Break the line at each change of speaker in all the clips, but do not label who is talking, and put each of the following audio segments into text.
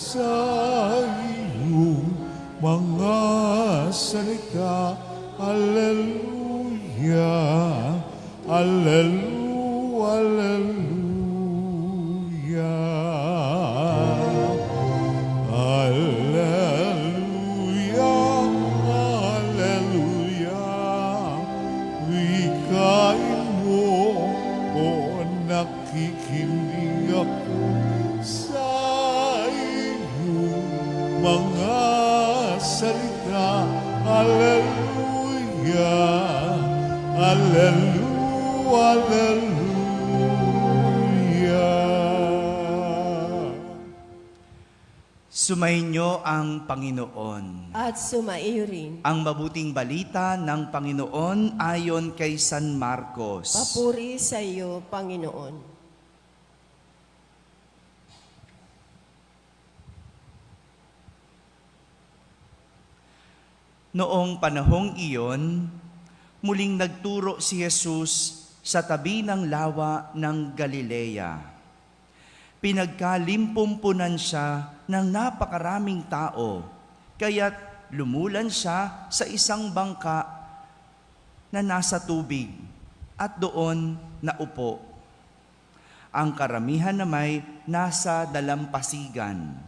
sa iyong mga salita. Alleluia, Alleluia, Alleluia, Alleluia, Alleluia. Wikain mo, o nakikinig ako sa iyong mga salita. Alleluia, Alleluia, Alleluia.
Sumainyo ang Panginoon.
At sumaiyo rin.
Ang mabuting balita ng Panginoon ayon kay San Marcos.
Papuri sa iyo, Panginoon.
Noong panahong iyon, muling nagturo si Jesus sa tabi ng lawa ng Galilea. Pinagkalimpumpunan siya ng napakaraming tao, kaya't lumulan siya sa isang bangka na nasa tubig at doon naupo. Ang karamihan na may nasa dalampasigan,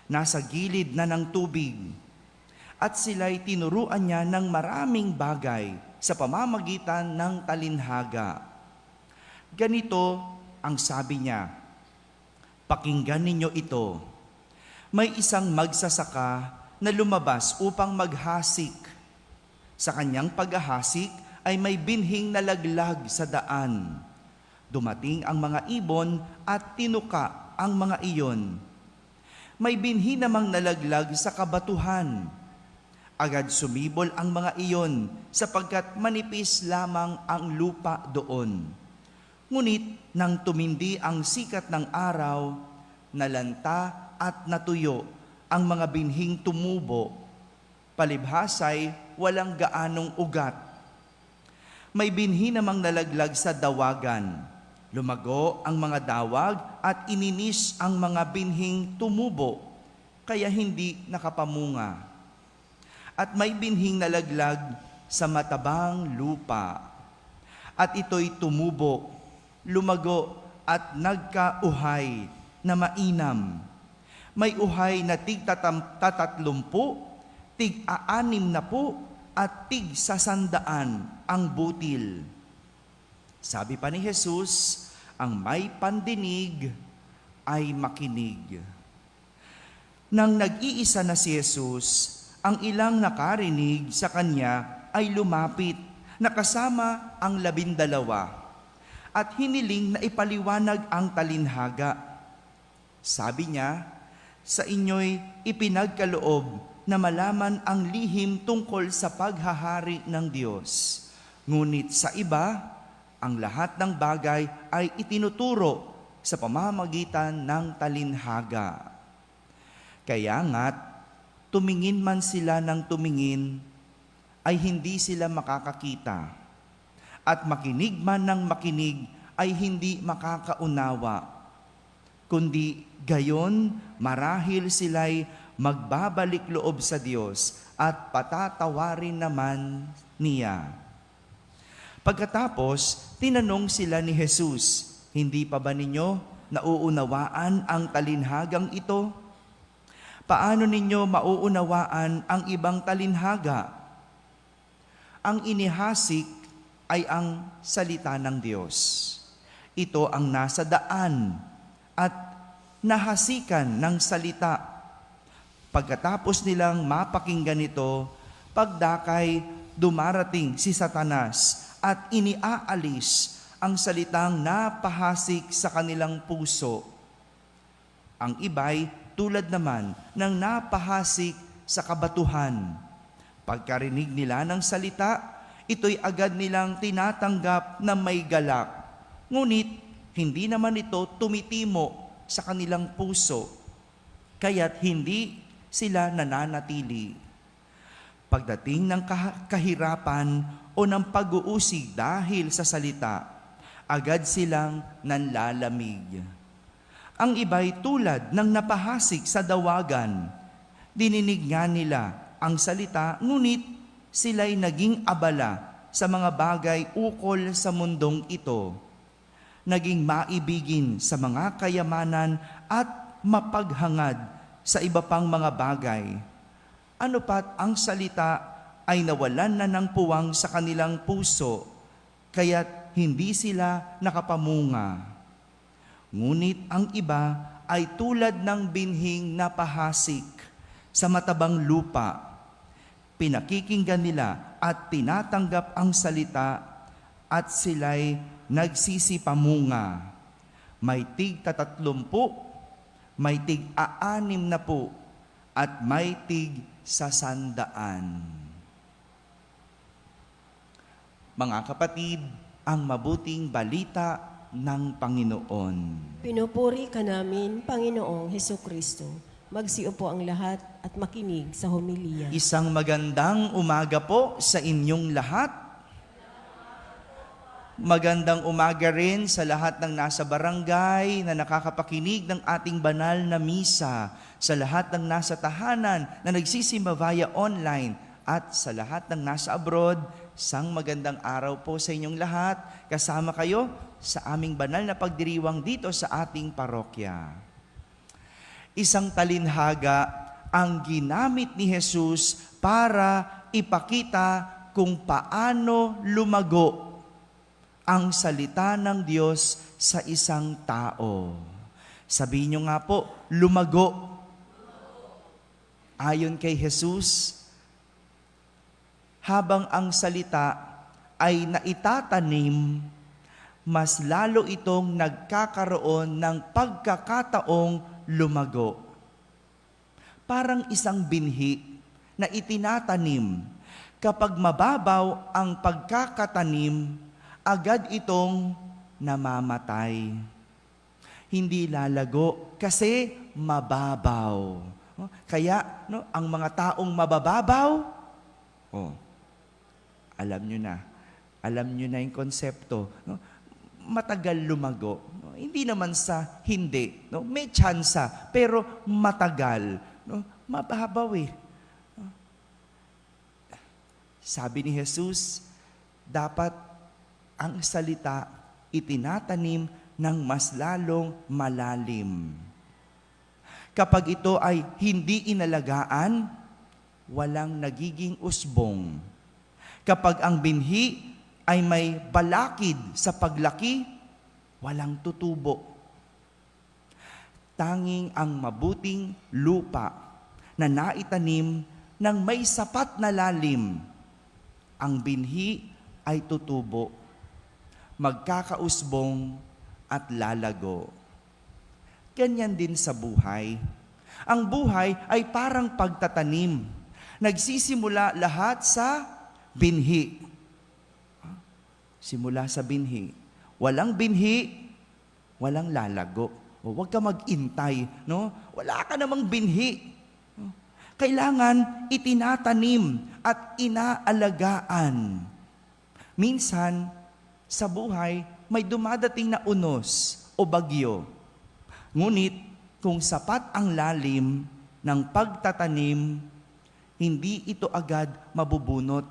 nasa gilid na ng tubig, at sila'y tinuruan niya ng maraming bagay sa pamamagitan ng talinhaga. Ganito ang sabi niya, "Pakinggan ninyo ito. May isang magsasaka na lumabas upang maghasik. Sa kanyang paghahasik ay may binhing nalaglag sa daan. Dumating ang mga ibon at tinuka ang mga iyon. May binhi namang nalaglag sa kabatuhan. Agad sumibol ang mga iyon sapagkat manipis lamang ang lupa doon. Ngunit nang tumindi ang sikat ng araw, nalanta at natuyo ang mga binhing tumubo. Palibhasay walang gaanong ugat. May binhi namang nalaglag sa dawagan. Lumago ang mga dawag at ininis ang mga binhing tumubo, kaya hindi nakapamunga. At may binhing nalaglag sa matabang lupa. At ito'y tumubo, lumago at nagkauhay na mainam. May uhay na tig-tatlumpu, tig-60 at tig-100 ang butil." Sabi pa ni Jesus, ang may pandinig ay makinig. Nang nag-iisa na si Jesus, ang ilang nakarinig sa kanya ay lumapit, nakasama ang 12, at hiniling na ipaliwanag ang talinhaga. Sabi niya, "Sa inyo'y ipinagkaloob na malaman ang lihim tungkol sa paghahari ng Diyos. Ngunit sa iba, ang lahat ng bagay ay itinuturo sa pamamagitan ng talinhaga. Kaya nga't, tumingin man sila ng tumingin, ay hindi sila makakakita. At makinig man ng makinig, ay hindi makakaunawa. Kundi gayon, marahil sila'y magbabalik loob sa Diyos at patatawarin naman niya." Pagkatapos, tinanong sila ni Jesus, "Hindi pa ba ninyo nauunawaan ang talinhagang ito? Paano ninyo mauunawaan ang ibang talinhaga? Ang inihasik ay ang salita ng Diyos. Ito ang nasa daan at nahasikan ng salita. Pagkatapos nilang mapakinggan ito, pagdakay dumarating si Satanas at iniaalis ang salitang napahasik sa kanilang puso. Ang iba'y tulad naman ng napahasik sa kabatuhan. Pagkarinig nila ng salita, ito'y agad nilang tinatanggap na may galak. Ngunit hindi naman ito tumitimo sa kanilang puso, kaya't hindi sila nananatili. Pagdating ng kahirapan o ng pag-uusig dahil sa salita, agad silang nanlalamig. Ang iba'y tulad ng napahasik sa dawagan. Dininig nga nila ang salita, ngunit sila'y naging abala sa mga bagay ukol sa mundong ito. Naging maibigin sa mga kayamanan at mapaghangad sa iba pang mga bagay. Ano pat ang salita ay nawalan na ng puwang sa kanilang puso, kaya't hindi sila nakapamunga. Ngunit ang iba ay tulad ng binhing napahasik sa matabang lupa. Pinakikinggan nila at tinatanggap ang salita at sila'y nagsisipamunga. May tig-30, may tig-60 at may tig-100. Mga kapatid, ang mabuting balita ng Panginoon.
Pinupuri ka namin, Panginoong Hesukristo. Magsiupo ang lahat at makinig sa homilya.
Isang magandang umaga po sa inyong lahat. Magandang umaga rin sa lahat ng nasa barangay na nakakapakinig ng ating banal na misa, sa lahat ng nasa tahanan na nagsisimba via online, at sa lahat ng nasa abroad. Isang magandang araw po sa inyong lahat. Kasama kayo sa aming banal na pagdiriwang dito sa ating parokya. Isang talinhaga ang ginamit ni Jesus para ipakita kung paano lumago ang salita ng Diyos sa isang tao. Sabihin nyo nga po, lumago. Ayon kay Jesus, habang ang salita ay naitatanim, mas lalo itong nagkakaroon ng pagkakataong lumago. Parang isang binhi na itinatanim. Kapag mababaw ang pagkakatanim, agad itong namamatay. Hindi lalago kasi mababaw. Kaya ang mga taong mabababaw, alam nyo na yung konsepto. Matagal lumago. Hindi naman sa hindi. May tsansa, pero matagal. Mababaw eh. Sabi ni Jesus, dapat ang salita itinatanim ng mas lalong malalim. Kapag ito ay hindi inalagaan, walang nagiging usbong. Kapag ang binhi ay may balakid sa paglaki, walang tutubo. Tanging ang mabuting lupa na naitanim ng may sapat na lalim, ang binhi ay tutubo, magkakausbong at lalago. Ganyan din sa buhay. Ang buhay ay parang pagtatanim. Nagsisimula lahat sa binhi. Simula sa binhi. Walang binhi, walang lalago. Huwag ka mag-intay, no? Wala ka namang binhi. Kailangan itinatanim at inaalagaan. Minsan, sa buhay, may dumadating na unos o bagyo. Ngunit, kung sapat ang lalim ng pagtatanim, hindi ito agad mabubunot.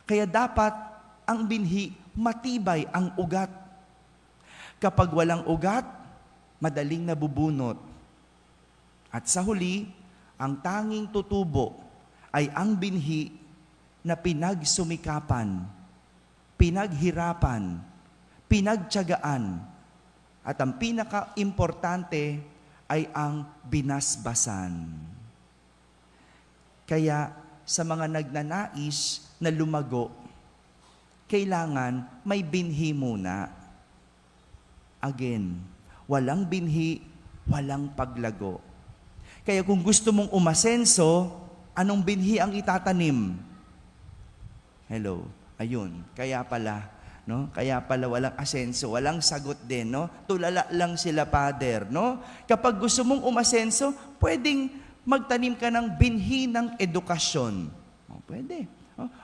Kaya dapat ang binhi matibay ang ugat. Kapag walang ugat, madaling nabubunot. At sa huli, ang tanging tutubo ay ang binhi na pinagsumikapan, pinaghirapan, pinagtiyagaan, at ang pinaka-importante ay ang binasbasan. Kaya sa mga nagnanais na lumago, kailangan may binhi muna. Again, walang binhi, walang paglago. Kaya kung gusto mong umasenso, anong binhi ang itatanim? Hello, ayun, kaya pala walang asenso, walang sagot din, no? Tulala lang sila, Father, no? Kapag gusto mong umasenso, pwedeng magtanim ka ng binhi ng edukasyon. Pwede.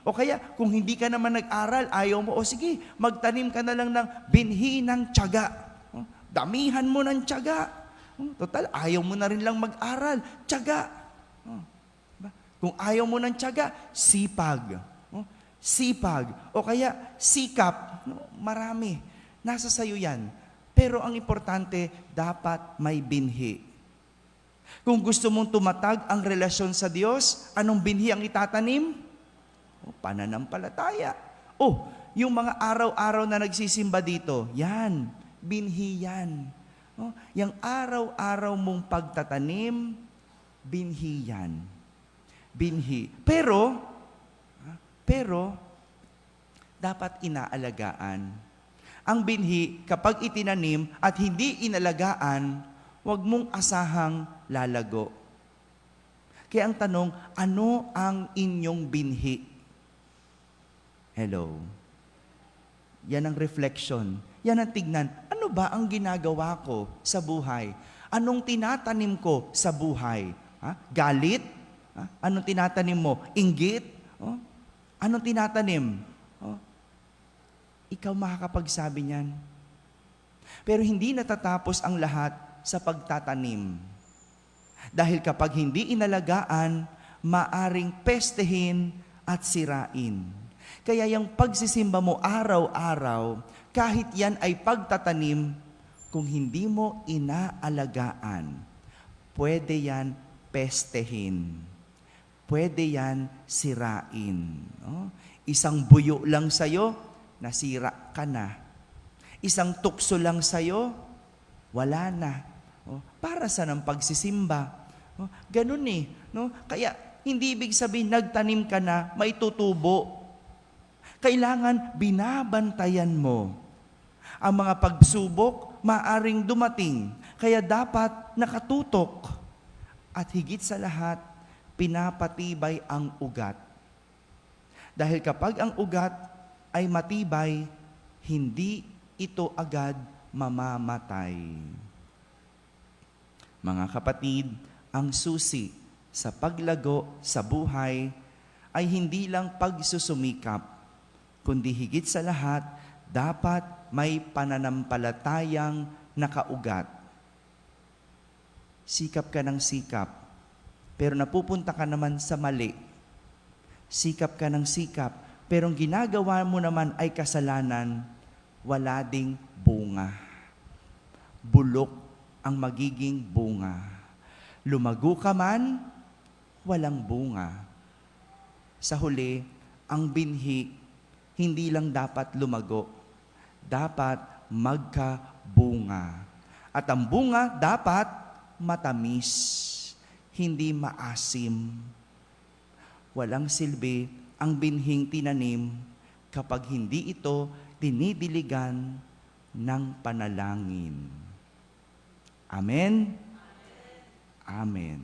O kaya, kung hindi ka naman nag-aral, ayaw mo, sige, magtanim ka na lang ng binhi ng tiyaga. Damihan mo ng tiyaga. Total, ayaw mo na rin lang mag-aral. Tiyaga. Diba? Kung ayaw mo ng tiyaga, sipag. Sipag. O kaya, sikap. Marami. Nasa sayo yan. Pero ang importante, dapat may binhi. Kung gusto mong tumatag ang relasyon sa Diyos, anong binhi ang itatanim? Pananampalataya. Yung mga araw-araw na nagsisimba dito, yan, binhi yan. Yung araw-araw mong pagtatanim, binhi yan. Binhi. Pero, dapat inaalagaan. Ang binhi, kapag itinanim at hindi inalagaan, huwag mong asahang lalago. Kaya ang tanong, ano ang inyong binhi? Hello? Yan ang reflection. Yan ang tignan. Ano ba ang ginagawa ko sa buhay? Anong tinatanim ko sa buhay? Galit? Anong tinatanim mo? Inggit? Anong tinatanim? Ikaw makakapagsabi niyan. Pero hindi natatapos ang lahat sa pagtatanim. Dahil kapag hindi inalagaan, maaring pestehin at sirain. Kaya yung pagsisimba mo araw-araw, kahit yan ay pagtatanim, kung hindi mo inaalagaan, pwede yan pestehin. Pwede yan sirain. Isang buyo lang sa'yo, nasira ka na. Isang tukso lang sa'yo, wala na. Para sa ng pagsisimba. Ganun eh. No? Kaya hindi ibig sabihin nagtanim ka na, may tutubo. Kailangan binabantayan mo. Ang mga pagsubok, maaring dumating. Kaya dapat nakatutok. At higit sa lahat, pinapatibay ang ugat. Dahil kapag ang ugat ay matibay, hindi ito agad mamamatay. Mga kapatid, ang susi sa paglago sa buhay ay hindi lang pagsusumikap, kundi higit sa lahat, dapat may pananampalatayang nakaugat. Sikap ka ng sikap, pero napupunta ka naman sa mali. Sikap ka ng sikap, pero ang ginagawa mo naman ay kasalanan, wala ding bunga. Bulok ang magiging bunga. Lumago ka man, walang bunga. Sa huli, ang binhi, hindi lang dapat lumago, dapat magkabunga. At ang bunga dapat matamis, hindi maasim. Walang silbi ang binhing tinanim kapag hindi ito dinidiligan ng panalangin. Amen? Amen.